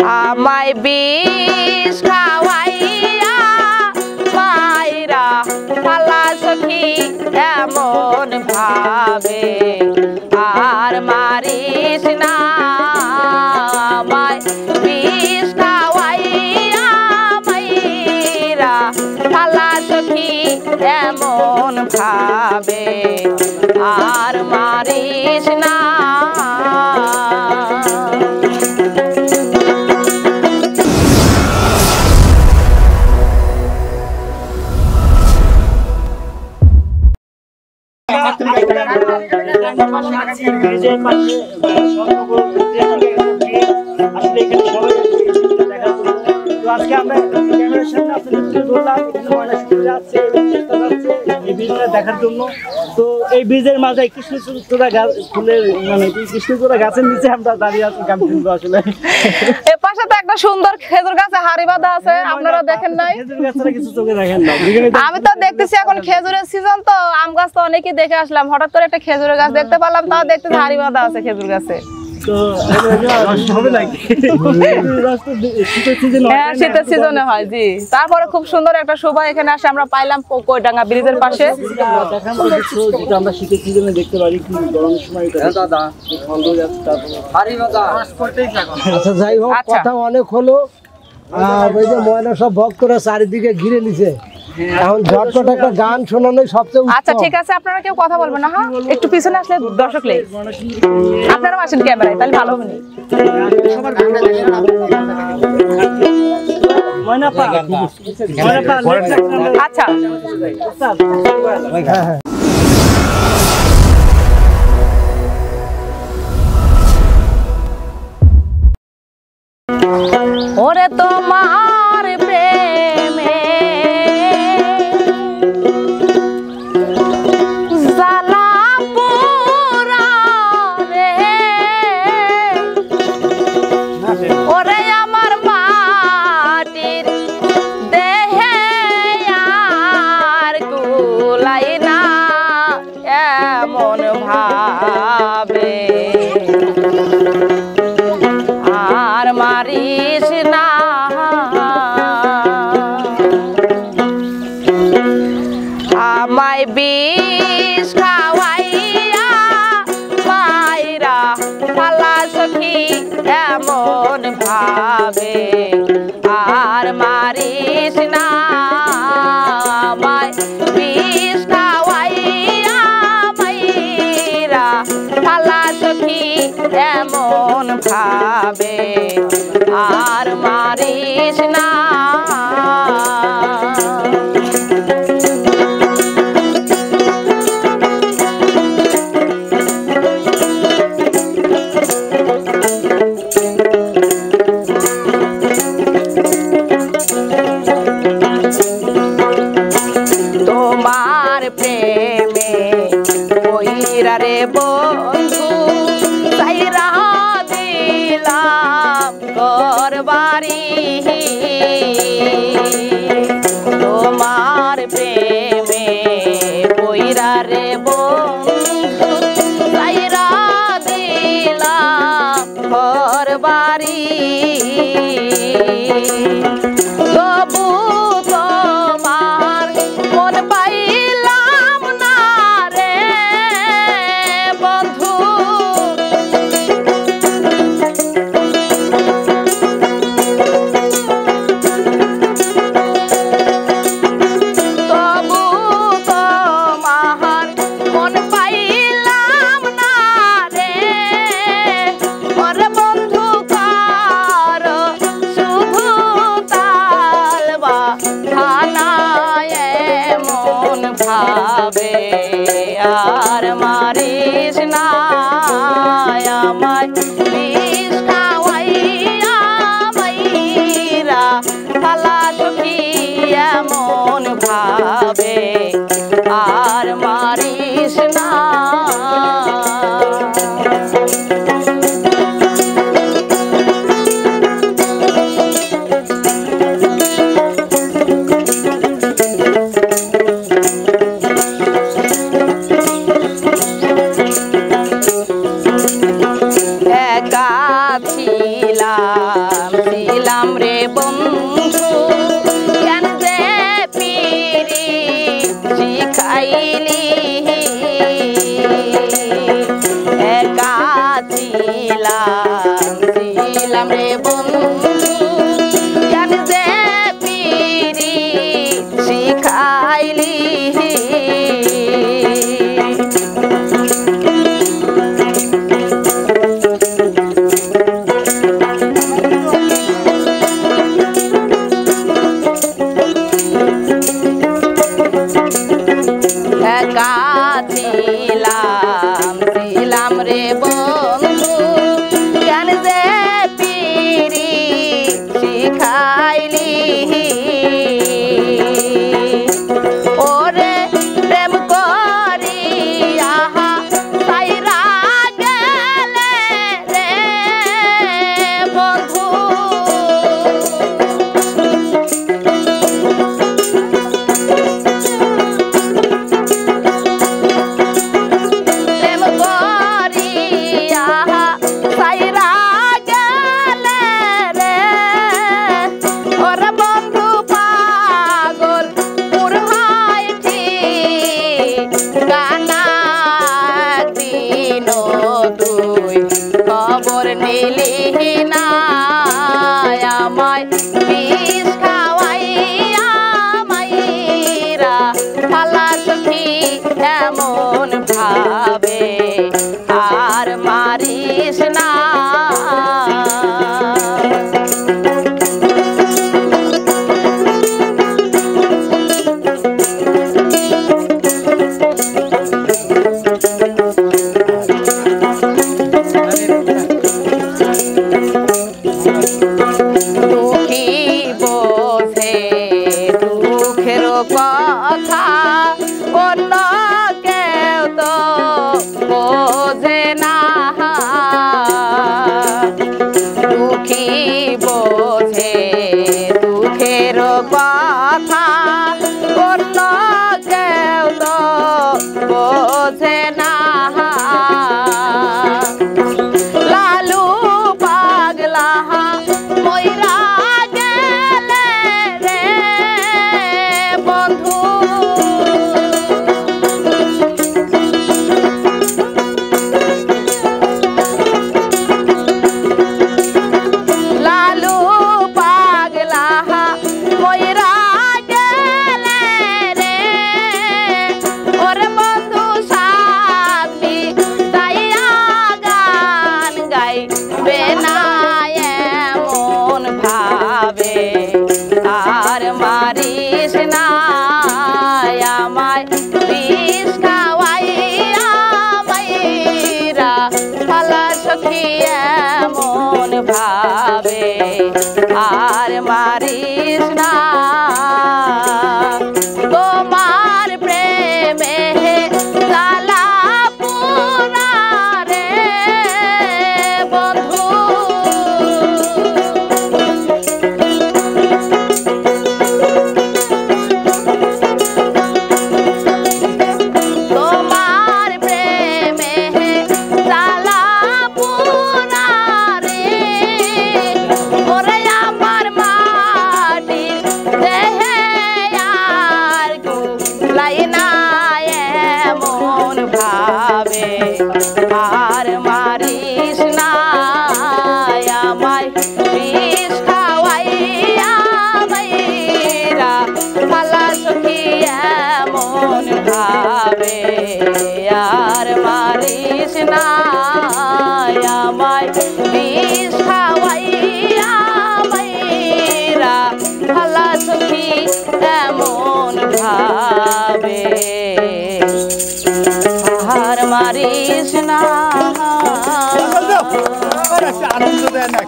আমায় বিষ খাওয়াইয়া মাইরা ফালা সখী এমন ভাবে আর মারিস না আমায় বিষ খাওয়াইয়া মাইরা ফালা সখী এমন ভাবে আর মারিস না। আজকে আমরা ক্যামেরার সামনে আপনাদের বললাম দেখার জন্য। তো এই ব্রিজের মাঝে কৃষ্ণচূড়া গাছ ফুলের মানে কৃষ্ণচূড়া গাছের নিচে আমরা দাঁড়িয়ে আছি গান শুনবো আসলে। এর পাশে তো একটা সুন্দর খেজুর গাছে হাড়ি বাঁধা আছে, আপনারা দেখেন নাই? খেজুর গাছটা কিছু চোখে দেখেন না। আমি তো দেখতেছি এখন খেজুরের সিজন, তো আম গাছ তো অনেকই দেখে আসলাম, হঠাৎ করে একটা খেজুরের গাছ দেখতে পেলাম, তাও দেখতেছি হাড়ি বাঁধা আছে খেজুর গাছে। শীতের সিজনে হয় জি। তারপরে খুব সুন্দর একটা শোভা এখানে আসে আমরা পাইলাম কইডাঙ্গা ব্রিজের পাশে। আমরা শীতের সিজনে দেখতে পারি কি গরমের সময় আচ্ছা যাই হোক, কথা অনেক হলো। ওই যে ময়না সব ভক্তরা চারিদিকে ঘিরে নিছে, এখন ঝটপট একটা গান শোনানোই সবচেয়ে আচ্ছা ঠিক আছে, আপনারা কেউ কথা বলবেন না, হ্যাঁ একটু পিছনে আসলে দর্শক লেগে আপনারা আসেন ক্যামেরায়, তাহলে ভালো হবে। আচ্ছা ওরে তোমার প্রেমে জ্বালা পোড়া রে, ওরে আমার মাটির দেহে আর গুলাই না এমন ভাবে আর মারিস না আমায় বিষ খাওয়াইয়া মাইরা ফালা সখী এমন ভাবে আর মারিস না আমায় বিষ খাওয়াইয়া মাইরা ফালা সখী এমন ভাবে আর মারিস না। তোমার প্রেমে কইরা রে বন্ধু সাইরা দিলাম ঘর বাড়ি, তোমার প্রেমে কইরা রে বন্ধু সাইরা দিলাম ঘর বাড়ি, তবু তোমার মন পাইলাম না রে বন্ধু, তবু তোমার মন পাইলাম না রে ওরে বন্ধু কার ছিলাম রে বন্ধু কেন যে পিরি শিখাইলি একা ছিলাম রে বন্ধু কেন যে পিরি শিখাইলি ছিলাম রে বন্ধু কেন যে পিরি শিখাইলি ওরে প্রেম করি আহা সাইরা গেলে রে বন্ধু খবর নিলি না আমায় বিষ খাওয়াইয়া মাইরা ফালা সখী এমন ভাবে আর মারিস না কথা অন্য কেউ তো বোঝে না দুঃখী বোঝে দুঃখের কথা অন্য কেউ তো বোঝে না লালু পাগলা ময়রা গেলে রে বন্ধু লালু পাগলা ময়রা গেলে রে ওরে বন্ধু সাথী তাইয়া গান গাইবে না এমন ভাবে আর মারিস না আমায় বিষ খাওয়াইয়া মাইরা ফালা সখী এমন ভাবে আর মারিস না তোমার প্রেমে জ্বালা পুরা রে বন্ধু তোমার প্রেমে জ্বালা পুরা রে ওরে আমার মাটির দেহে আর গুলাই না এমন ভাবে আর মারিস না আমায় বিষ খাওয়াইয়া মাইরা ফালা সখী এমন ভাবে আর মারিস না আমায় বিষ খাওয়াইয়া মাইরা ফালা সখী এমন ভাবে আর মারিস না আনন্দ দেয় না